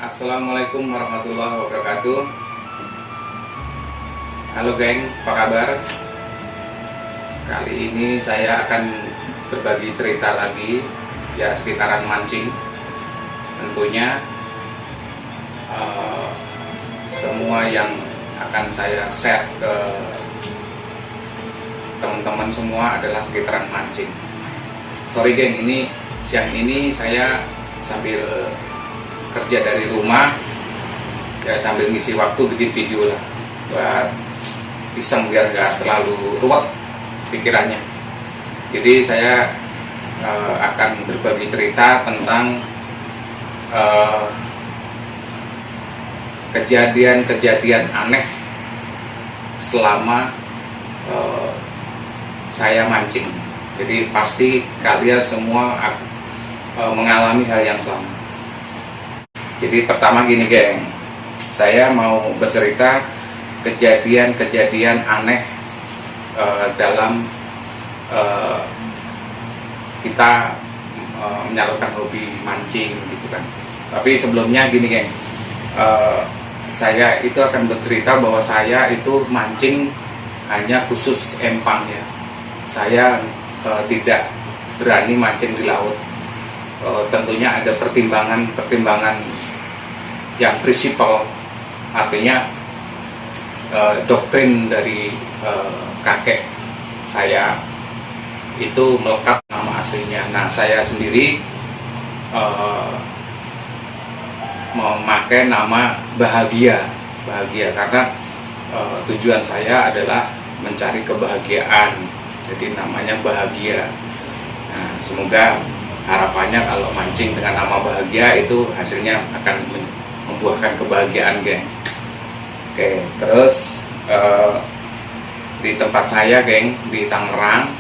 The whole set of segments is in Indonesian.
Assalamualaikum warahmatullahi wabarakatuh. Halo geng, apa kabar? Kali ini saya akan berbagi cerita lagi, ya sekitaran mancing. Tentunya semua yang akan saya share ke teman-teman semua adalah sekitaran mancing. Sorry geng, ini siang ini saya sambil kerja dari rumah, ya sambil ngisi waktu bikin video lah buat iseng biar gak terlalu ruwet pikirannya. Jadi saya akan berbagi cerita tentang kejadian-kejadian aneh selama saya mancing. Jadi pasti kalian semua mengalami hal yang sama. Jadi pertama gini geng, saya mau bercerita kejadian-kejadian aneh dalam kita menyalurkan hobi mancing gitu kan. Tapi sebelumnya gini geng, saya itu akan bercerita bahwa saya itu mancing hanya khusus empang ya. Saya tidak berani mancing di laut. Tentunya ada pertimbangan yang prinsipal, artinya doktrin dari kakek saya itu melekat nama aslinya. Nah, saya sendiri memakai nama bahagia karena tujuan saya adalah mencari kebahagiaan, jadi namanya bahagia. Nah, semoga harapannya kalau mancing dengan nama bahagia itu hasilnya akan membuahkan kebahagiaan geng. Oke, terus di tempat saya geng, di Tangerang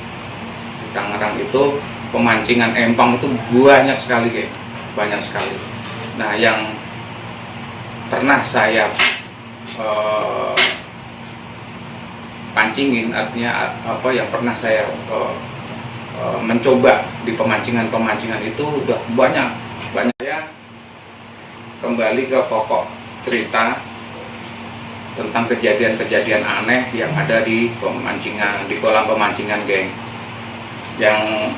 itu pemancingan empang itu banyak sekali geng, banyak sekali. Nah, yang pernah saya pancingin, artinya apa yang pernah saya mencoba di pemancingan itu udah banyak ya. Kembali ke pokok cerita tentang kejadian-kejadian aneh yang ada di pemancingan, di kolam pemancingan geng. Yang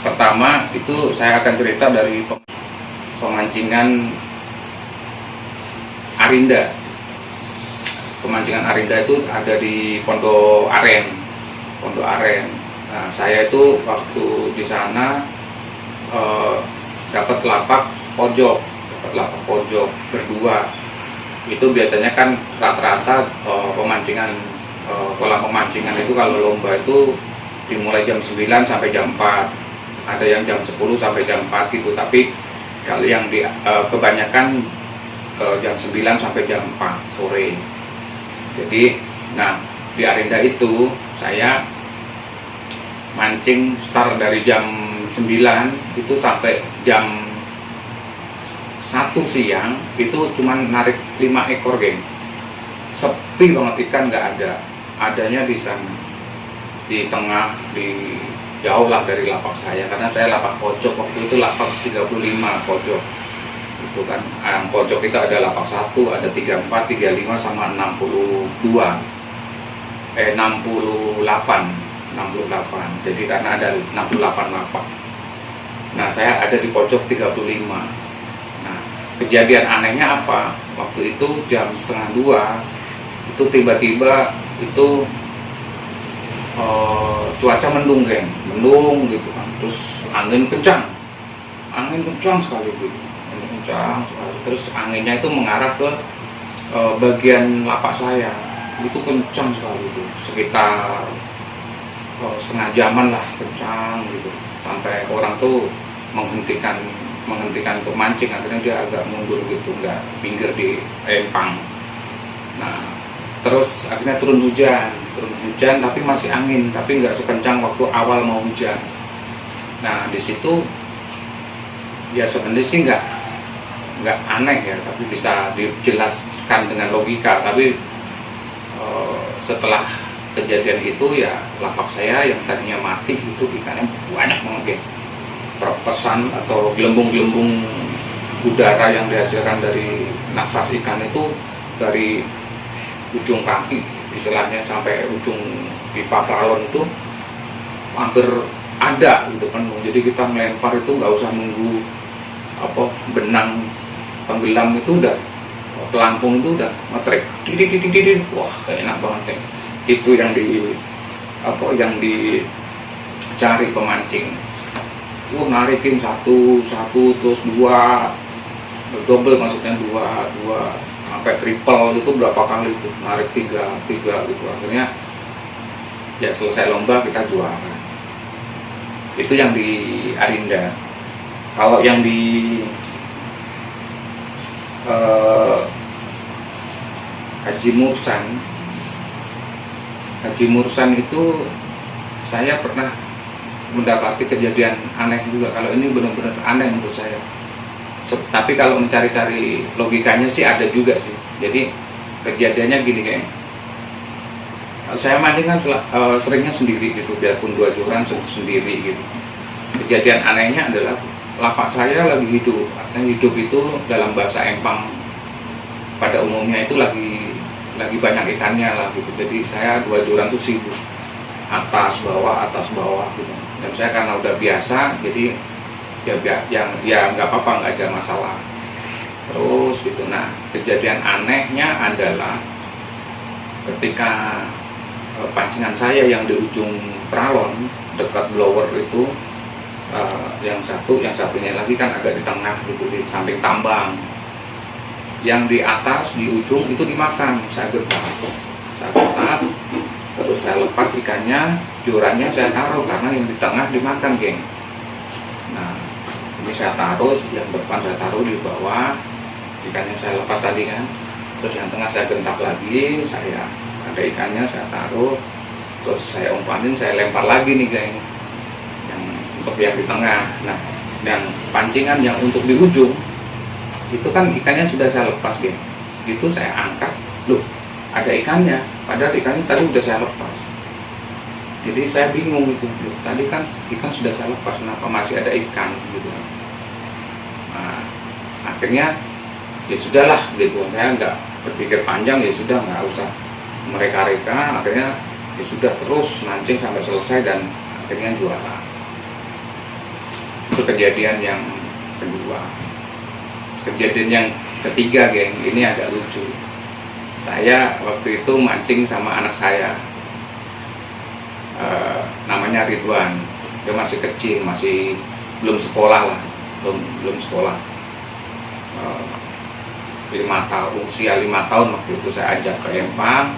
pertama itu saya akan cerita dari pemancingan Arinda. Pemancingan Arinda itu ada di Pondok Aren. Nah, saya itu waktu di sana dapat lapak pojok berdua. Itu biasanya kan rata-rata pemancingan kolam pemancingan itu kalau lomba itu dimulai jam 9 sampai jam 4. Ada yang jam 10 sampai jam 4 gitu, tapi kalau yang kebanyakan jam 9 sampai jam 4 sore. Jadi, nah di Arinda itu saya mancing start dari jam 9 itu sampai jam 1 siang, itu cuman narik 5 ekor geng. Sepi banget, ikan nggak ada. Adanya di sana, di tengah, di jauh lah dari lapak saya, karena saya lapak pojok waktu itu, lapak 35 pojok itu kan. Yang pojok itu ada lapak 1, ada 34, 35 sama 68. Jadi karena ada 68 lapak. Nah, saya ada di pojok 35. Nah, kejadian anehnya apa? Waktu itu jam 1:30 itu tiba-tiba itu cuaca mendung geng, mendung gitu kan. Terus angin kencang sekali gitu. Terus anginnya itu mengarah ke bagian lapak saya. Itu kencang sekali itu, sekitar setengah jaman lah, kencang gitu, sampai orang tuh menghentikan untuk mancing. Akhirnya dia agak mundur gitu, nggak pinggir di empang. Nah, terus akhirnya turun hujan tapi masih angin, tapi nggak sekencang waktu awal mau hujan. Nah, di situ ya sebenarnya sih nggak aneh ya, tapi bisa dijelaskan dengan logika. Tapi setelah kejadian itu ya lapak saya yang tadinya mati itu ikannya banyak banget ya, perpesan atau gelembung-gelembung udara yang dihasilkan dari nafas ikan itu dari ujung kaki istilahnya sampai ujung pipa pralon itu hampir ada gitu kan. Jadi kita melempar itu nggak usah nunggu benang tenggelam, itu udah pelampung itu udah ngetrek dididididid. Wah, enak banget ya. Itu yang dicari pemancing. Narikin satu terus dua, double maksudnya dua sampai triple, itu berapa kali itu narik tiga gitu. Akhirnya ya selesai lomba kita juara. Itu yang di Arinda. Kalau yang di Haji Mursan itu saya pernah mendapati kejadian aneh juga. Kalau ini benar-benar aneh menurut saya. Tapi kalau mencari-cari logikanya sih ada juga sih. Jadi kejadiannya gini kayak, saya mancing kan seringnya sendiri gitu, biarpun 2 joran sendiri gitu. Kejadian anehnya adalah lapak saya lagi hidup. Artinya hidup itu dalam bahasa Empang pada umumnya itu lagi banyak ikannya lah gitu. Jadi saya 2 joran tuh sibuk, atas bawah gitu. Dan saya karena udah biasa, jadi ya nggak apa-apa, nggak ada masalah terus gitu. Nah, kejadian anehnya atuh ketika pancingan saya yang di ujung pralon dekat blower itu, yang satunya lagi kan agak di tengah gitu, di samping tambang. Yang di atas di ujung itu dimakan, saya getar terus saya lepas ikannya, jorannya saya taruh karena yang di tengah dimakan, geng. Nah, ini saya taruh, yang depan saya taruh di bawah, ikannya saya lepas tadi kan. Terus yang tengah saya gentak lagi, saya ada ikannya saya taruh, terus saya umpanin, saya lempar lagi nih, geng, yang untuk yang di tengah. Nah, dan pancingan yang untuk di ujung itu kan ikannya sudah saya lepas, geng. Itu saya angkat, loh ada ikannya, padahal ikannya tadi udah saya lepas. Jadi saya bingung gitu, tadi kan ikan sudah saya lepas, kenapa masih ada ikan gitu. Nah, akhirnya ya sudahlah gitu, saya nggak berpikir panjang, ya sudah nggak usah mereka-reka. Akhirnya ya sudah terus mancing sampai selesai dan akhirnya juara. Itu kejadian yang kedua. Kejadian yang ketiga, geng, ini agak lucu. Saya waktu itu mancing sama anak saya, namanya Ridwan. Dia masih kecil, masih belum sekolah lah, belum sekolah. 5 tahun, usia 5 tahun waktu itu saya ajak ke Empang,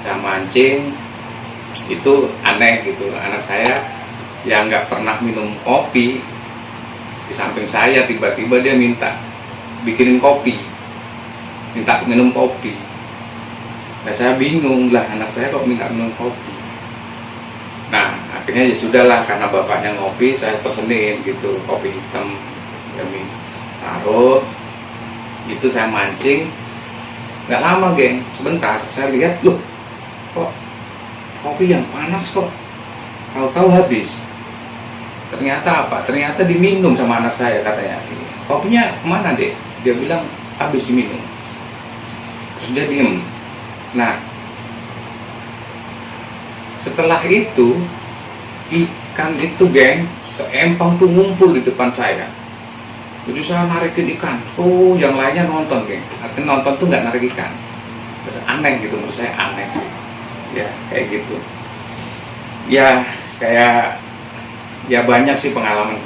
saya mancing. Itu aneh gitu, anak saya yang nggak pernah minum kopi, di samping saya tiba-tiba dia minta bikinin kopi, minta minum kopi. Nah, saya bingung lah, anak saya kok minta minum kopi. Nah, akhirnya ya sudahlah, karena bapaknya ngopi, saya pesenin gitu kopi hitam, kami taruh. Itu saya mancing, nggak lama, geng, sebentar saya lihat, loh kok kopi yang panas kok tahu-tahu habis. Ternyata apa? Ternyata diminum sama anak saya, katanya. Kopinya kemana, Dek? Dia bilang habis diminum. Terus dia diem. Nah, setelah itu ikan itu, geng, seempang tuh ngumpul di depan saya. Jadi saya narikin ikan, yang lainnya nonton, geng. Artinya nonton tuh nggak narik ikan. Terus aneh gitu, menurut saya aneh sih. Ya kayak gitu. Ya kayak ya banyak sih pengalaman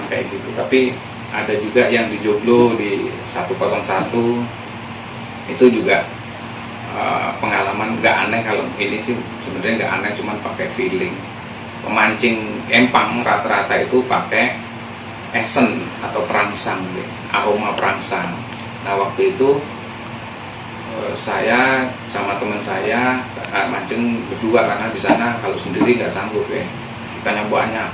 kayak gitu. Tapi ada juga yang di Joglo di 101 itu juga pengalaman nggak aneh. Kalau ini sih sebenarnya nggak aneh, cuman pakai feeling. Pemancing Empang rata-rata itu pakai esen atau perangsang, aroma perangsang. Nah, waktu itu saya sama teman saya mancing berdua, karena di sana kalau sendiri nggak sanggup, ikannya banyak.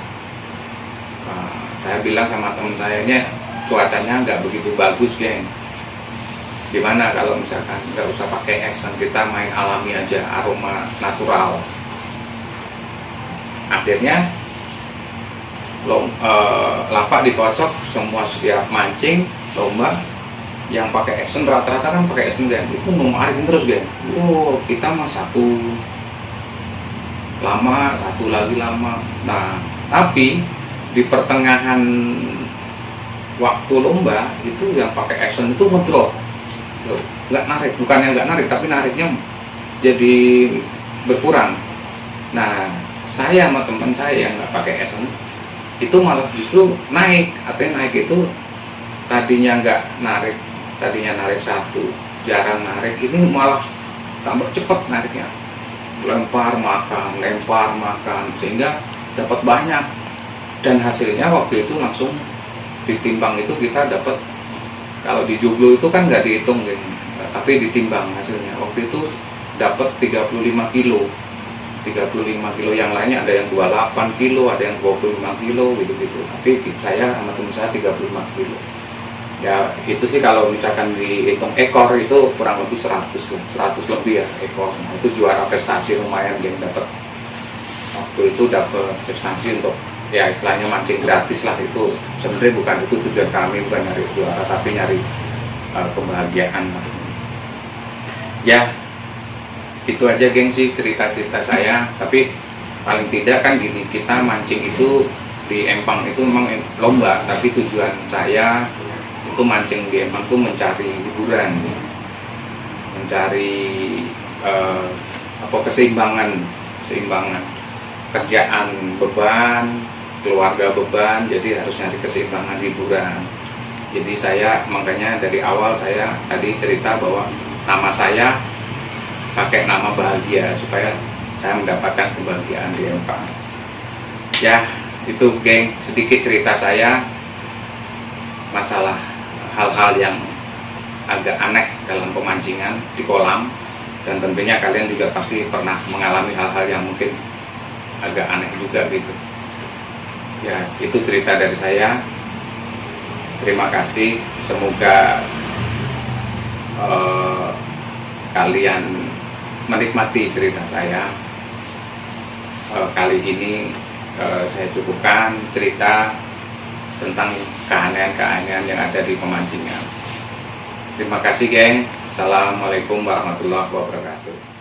Saya bilang sama teman saya, ini cuacanya nggak begitu bagus, geng. Gimana kalau misalkan nggak usah pakai esen, kita main alami aja, aroma natural. Akhirnya lapak dikocok, semua siap mancing. lomba yang pakai action, rata-rata kan pakai action kan, itu memarikin terus kan. Oh, kita mah satu lama, satu lagi lama. Nah, tapi di pertengahan waktu lomba itu yang pakai action itu ngedrop, nggak narik, bukannya nggak narik tapi nariknya jadi berkurang. Nah, saya sama teman saya yang nggak pakai action itu malah justru naik. Artinya naik itu tadinya nggak narik, tadinya narik satu, jarang narik, ini malah tambah cepat nariknya, lempar makan sehingga dapat banyak. Dan hasilnya waktu itu langsung ditimbang, itu kita dapat, kalau di joglo itu kan nggak dihitung gitu, tapi ditimbang hasilnya waktu itu dapat 35 kilo. 35 kilo, yang lainnya ada yang 28 kilo, ada yang 25 kilo gitu-gitu. Tapi saya sama teman saya 35 kilo. Ya itu sih kalau misalkan dihitung ekor itu kurang lebih 100 lebih ya ekor. Nah, itu juara prestasi lumayan yang dapat. Waktu itu dapat prestasi untuk ya istilahnya mancing gratis lah. Itu sebenarnya bukan itu tujuan kami, bukan nyari juara tapi nyari kebahagiaan lah. Ya itu aja gengsi cerita-cerita saya. Tapi paling tidak kan gini, kita mancing itu di empang itu memang lomba, tapi tujuan saya itu mancing di empang itu mencari hiburan, mencari keseimbangan kerjaan beban, keluarga beban, jadi harus nyari keseimbangan hiburan. Jadi saya makanya dari awal saya tadi cerita bahwa nama saya pakai nama bahagia supaya saya mendapatkan kebahagiaan di empang. Ya itu geng, sedikit cerita saya masalah hal-hal yang agak aneh dalam pemancingan di kolam, dan tentunya kalian juga pasti pernah mengalami hal-hal yang mungkin agak aneh juga gitu. Ya itu cerita dari saya. Terima kasih, semoga kalian menikmati cerita saya. Kali ini saya cukupkan cerita tentang keanehan-keanehan yang ada di pemancingan. Terima kasih geng. Assalamualaikum warahmatullahi wabarakatuh.